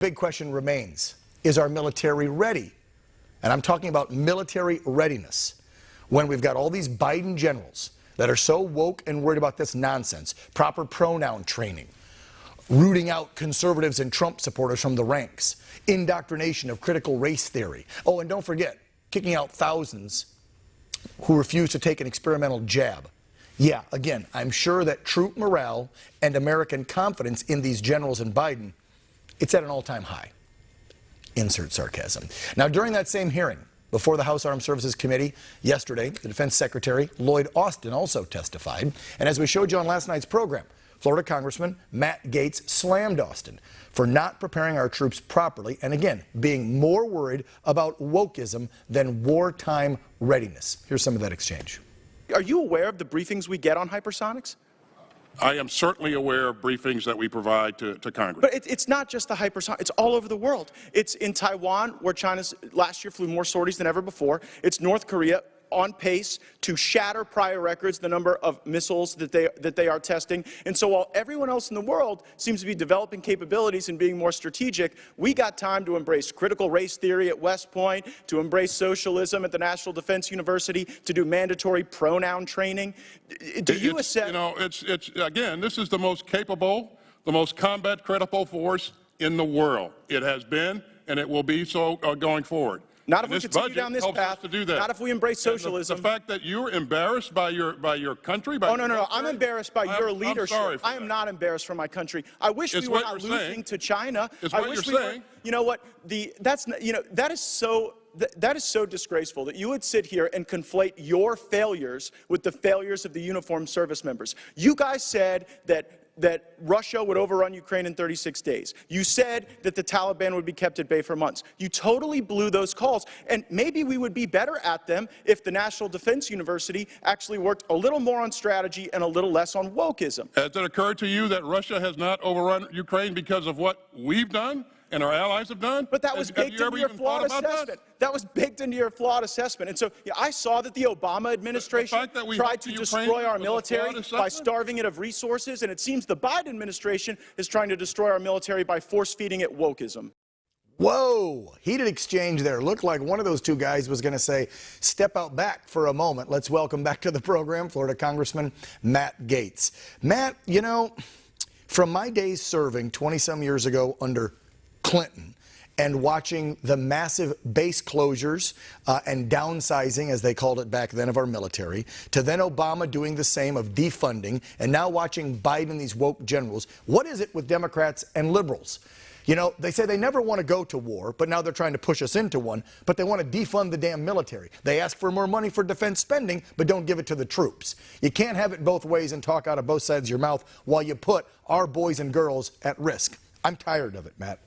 Big question remains, is our military ready? And I'm talking about military readiness. When we've got all these Biden generals that are so woke and worried about this nonsense, proper pronoun training, rooting out conservatives and Trump supporters from the ranks, indoctrination of critical race theory. Oh, and don't forget, kicking out thousands who refuse to take an experimental jab. Yeah, again, I'm sure that troop morale and American confidence in these generals and Biden, it's at an all-time high. Insert sarcasm. Now, during that same hearing before the House Armed Services Committee yesterday, the Defense Secretary Lloyd Austin also testified. And as we showed you on last night's program, Florida Congressman Matt Gaetz slammed Austin for not preparing our troops properly and, again, being more worried about wokeism than wartime readiness. Here's some of that exchange. Are you aware of the briefings we get on hypersonics? I am certainly aware of briefings that we provide to Congress. But it's not just the hypersonic. It's all over the world. It's in Taiwan, where China last year flew more sorties than ever before. It's North Korea, on pace to shatter prior records, the number of missiles that they are testing. And so while everyone else in the world seems to be developing capabilities and being more strategic, we got time to embrace critical race theory at West Point, to embrace socialism at the National Defense University, to do mandatory pronoun training. Do you assess? You know, again, this is the most capable, the most combat credible force in the world. It has been, and it will be so going forward. Not if we continue down this path. To do that. Not if we embrace socialism. The fact that you're embarrassed by your country. Oh no! I'm embarrassed by your leadership. I am not embarrassed for my country. I wish we were not losing to China. I wish we were. You know what? That is so disgraceful that you would sit here and conflate your failures with the failures of the uniformed service members. You guys said that Russia would overrun Ukraine in 36 days. You said that the Taliban would be kept at bay for months. You totally blew those calls. And maybe we would be better at them if the National Defense University actually worked a little more on strategy and a little less on wokeism. Has it occurred to you that Russia has not overrun Ukraine because of what we've done and our allies have done? But that was baked into your flawed assessment. That was baked into your flawed assessment. And so I saw that the Obama administration tried to destroy our military by starving it of resources, and it seems the Biden administration is trying to destroy our military by force-feeding it wokeism. Whoa, heated exchange there. Looked like one of those two guys was going to say, step out back for a moment. Let's welcome back to the program Florida Congressman Matt Gaetz. Matt, you know, from my days serving 20-some years ago under Clinton and watching the massive base closures and downsizing, as they called it back then, of our military, to then Obama doing the same of defunding, and now watching Biden and these woke generals, what is it with Democrats and liberals? You know, they say they never want to go to war, but now they're trying to push us into one, but they want to defund the damn military. They ask for more money for defense spending, but don't give it to the troops. You can't have it both ways and talk out of both sides of your mouth while you put our boys and girls at risk. I'm tired of it, Matt.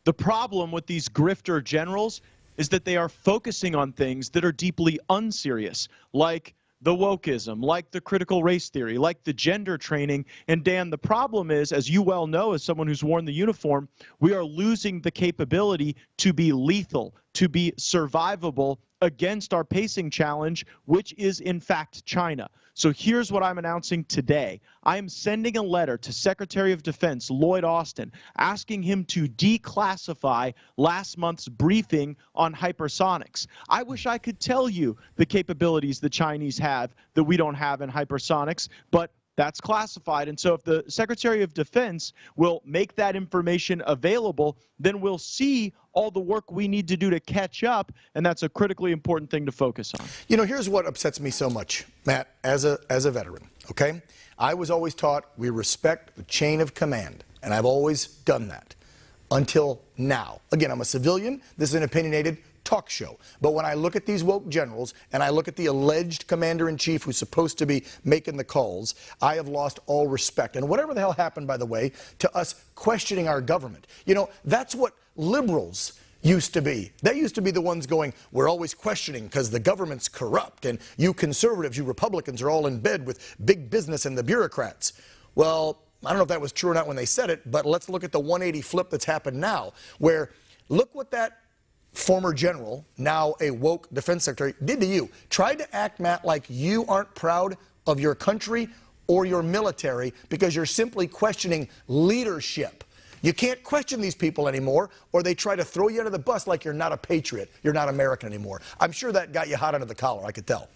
The problem with these grifter generals is that they are focusing on things that are deeply unserious, like the wokeism, like the critical race theory, like the gender training. And Dan, the problem is, as you well know, as someone who's worn the uniform, we are losing the capability to be lethal, to be survivable against our pacing challenge, which is in fact China. So here's what I'm announcing today. I am sending a letter to Secretary of Defense Lloyd Austin asking him to declassify last month's briefing on hypersonics. I wish I could tell you the capabilities the Chinese have that we don't have in hypersonics, but that's classified. And so if the Secretary of Defense will make that information available, then we'll see all the work we need to do to catch up, and that's a critically important thing to focus on. You know, here's what upsets me so much, Matt, as a veteran, okay? I was always taught we respect the chain of command, and I've always done that until now. Again, I'm a civilian. This is an opinionated talk show. But when I look at these woke generals and I look at the alleged commander-in-chief who's supposed to be making the calls, I have lost all respect. And whatever the hell happened, by the way, to us questioning our government. You know, that's what liberals used to be. They used to be the ones going, we're always questioning because the government's corrupt and you conservatives, you Republicans are all in bed with big business and the bureaucrats. Well, I don't know if that was true or not when they said it, but let's look at the 180 flip that's happened now, where look what that former general, now a woke defense secretary, did to you. Tried to act, Matt, like you aren't proud of your country or your military because you're simply questioning leadership. You can't question these people anymore, or they try to throw you under the bus like you're not a patriot. You're not American anymore. I'm sure that got you hot under the collar, I could tell.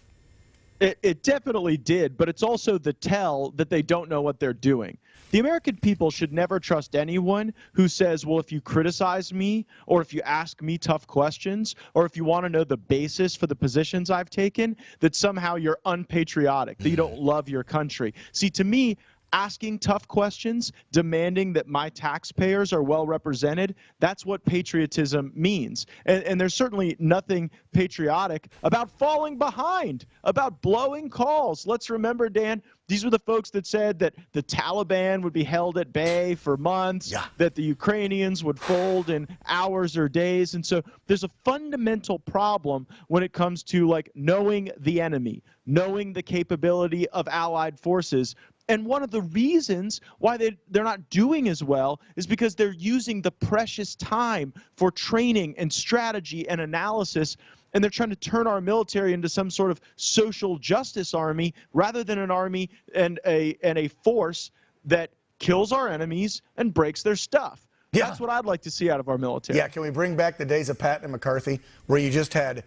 It definitely did, but it's also the tell that they don't know what they're doing. The American people should never trust anyone who says, well, if you criticize me, or if you ask me tough questions, or if you want to know the basis for the positions I've taken, that somehow you're unpatriotic, that you don't love your country. See, to me, asking tough questions, demanding that my taxpayers are well represented, that's what patriotism means. And there's certainly nothing patriotic about falling behind, about blowing calls. Let's remember, Dan, these were the folks that said that the Taliban would be held at bay for months, that the Ukrainians would fold in hours or days. And so there's a fundamental problem when it comes to like knowing the enemy, knowing the capability of allied forces. And one of the reasons why they're not doing as well is because they're using the precious time for training and strategy and analysis, and they're trying to turn our military into some sort of social justice army rather than an army and a force that kills our enemies and breaks their stuff. Yeah. That's what I'd like to see out of our military. Yeah, can we bring back the days of Patton and McCarthy where you just had,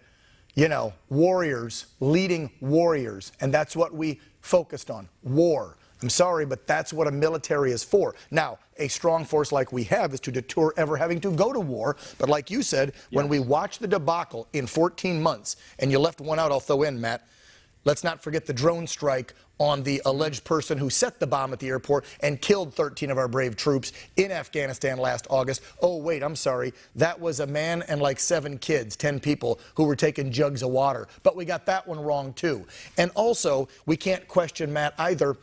you know, warriors leading warriors, and that's what we focused on, war. I'm sorry, but that's what a military is for. Now, a strong force like we have is to deter ever having to go to war. But like you said, when we watch the debacle in 14 months, and you left one out, I'll throw in, Matt, let's not forget the drone strike on the alleged person who set the bomb at the airport and killed 13 of our brave troops in Afghanistan last August. Oh, wait, I'm sorry. That was a man and like 7 kids, 10 people who were taking jugs of water. But we got that one wrong, too. And also, we can't question, Matt, either,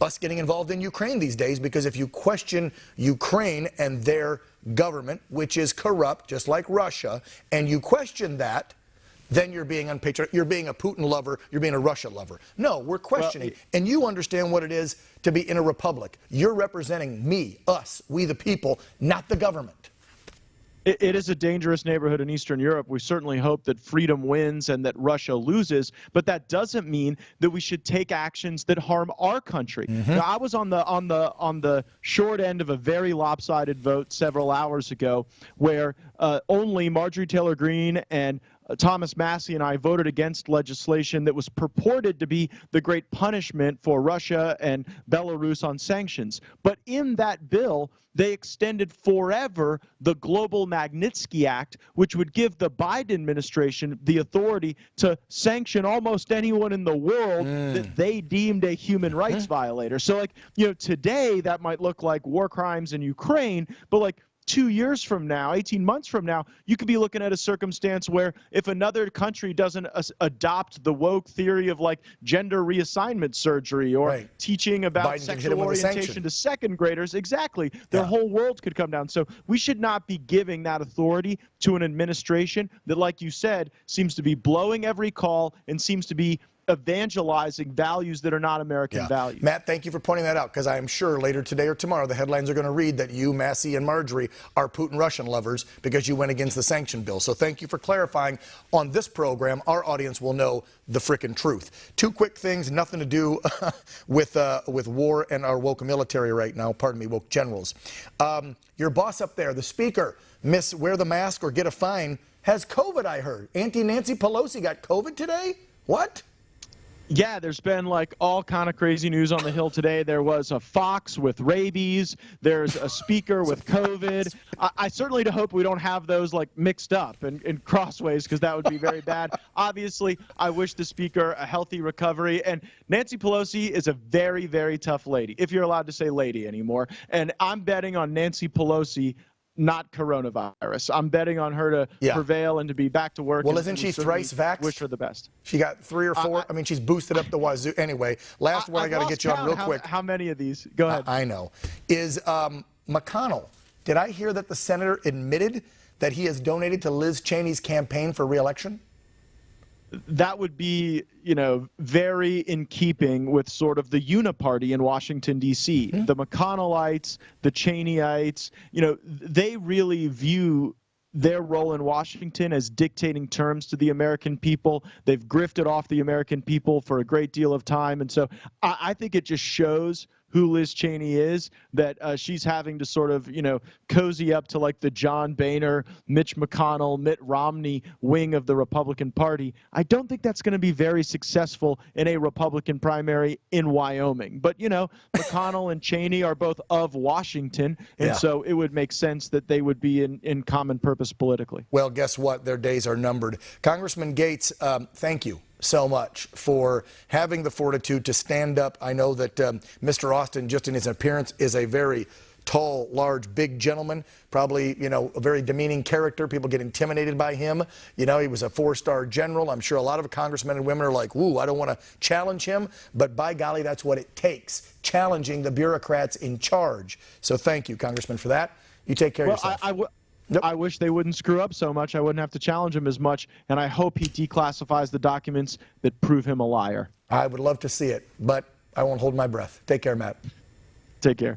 us getting involved in Ukraine these days, because if you question Ukraine and their government, which is corrupt, just like Russia, and you question that, then you're being unpatriotic. You're being a Putin lover. You're being a Russia lover. No, we're questioning. And you understand what it is to be in a republic. You're representing me, us, we the people, not the government. It is a dangerous neighborhood in Eastern Europe. We certainly hope that freedom wins and that Russia loses, but that doesn't mean that we should take actions that harm our country. Now, I was on the short end of a very lopsided vote several hours ago, where only Marjorie Taylor Greene and Thomas Massie and I voted against legislation that was purported to be the great punishment for Russia and Belarus on sanctions. But in that bill, they extended forever the Global Magnitsky Act, which would give the Biden administration the authority to sanction almost anyone in the world that they deemed a human rights violator. So, like, you know, today that might look like war crimes in Ukraine, but like 2 years from now, 18 months from now, you could be looking at a circumstance where if another country doesn't adopt the woke theory of like gender reassignment surgery or teaching about sexual orientation to second graders, exactly, their whole world could come down. So we should not be giving that authority to an administration that, like you said, seems to be blowing every call and seems to be evangelizing values that are not American values. Matt, thank you for pointing that out, because I am sure later today or tomorrow the headlines are going to read that you, Massie, and Marjorie are Putin-Russian lovers because you went against the sanction bill. So thank you for clarifying on this program. Our audience will know the frickin' truth. 2 quick things, nothing to do with war and our woke military right now. Pardon me, woke generals. Your boss up there, the Speaker, Miss Wear the Mask or Get a Fine, has COVID, I heard. Auntie Nancy Pelosi got COVID today? What? Yeah, there's been like all kind of crazy news on the Hill today. There was a fox with rabies. There's a speaker with COVID. I certainly hope we don't have those like mixed up and crossways, because that would be very bad. Obviously, I wish the speaker a healthy recovery. And Nancy Pelosi is a very, very tough lady, if you're allowed to say lady anymore. And I'm betting on Nancy Pelosi, not coronavirus. I'm betting on her to prevail and to be back to work. Well, isn't she thrice vaxxed? Wish her the best. She got 3 or 4. I mean, she's boosted up the wazoo. Anyway, last one I got to get you on real quick. How many of these? Go ahead. I know. Is McConnell. Did I hear that the senator admitted that he has donated to Liz Cheney's campaign for re-election? That would be, you know, very in keeping with sort of the uniparty in Washington, D.C. The McConnellites, the Cheneyites, you know, they really view their role in Washington as dictating terms to the American people. They've grifted off the American people for a great deal of time. And so I think it just shows who Liz Cheney is, that she's having to sort of, cozy up to like the John Boehner, Mitch McConnell, Mitt Romney wing of the Republican Party. I don't think that's going to be very successful in a Republican primary in Wyoming. But, McConnell and Cheney are both of Washington, and so it would make sense that they would be in common purpose politically. Well, guess what? Their days are numbered. Congressman Gaetz, thank you so much for having the fortitude to stand up. I know that Mr. Austin, just in his appearance, is a very tall, large, big gentleman, probably, a very demeaning character. People get intimidated by him. He was a 4-star general. I'm sure a lot of congressmen and women are like, ooh, I don't want to challenge him. But by golly, that's what it takes, challenging the bureaucrats in charge. So thank you, Congressman, for that. You take care of yourself. I wish they wouldn't screw up so much. I wouldn't have to challenge him as much, and I hope he declassifies the documents that prove him a liar. I would love to see it, but I won't hold my breath. Take care, Matt. Take care.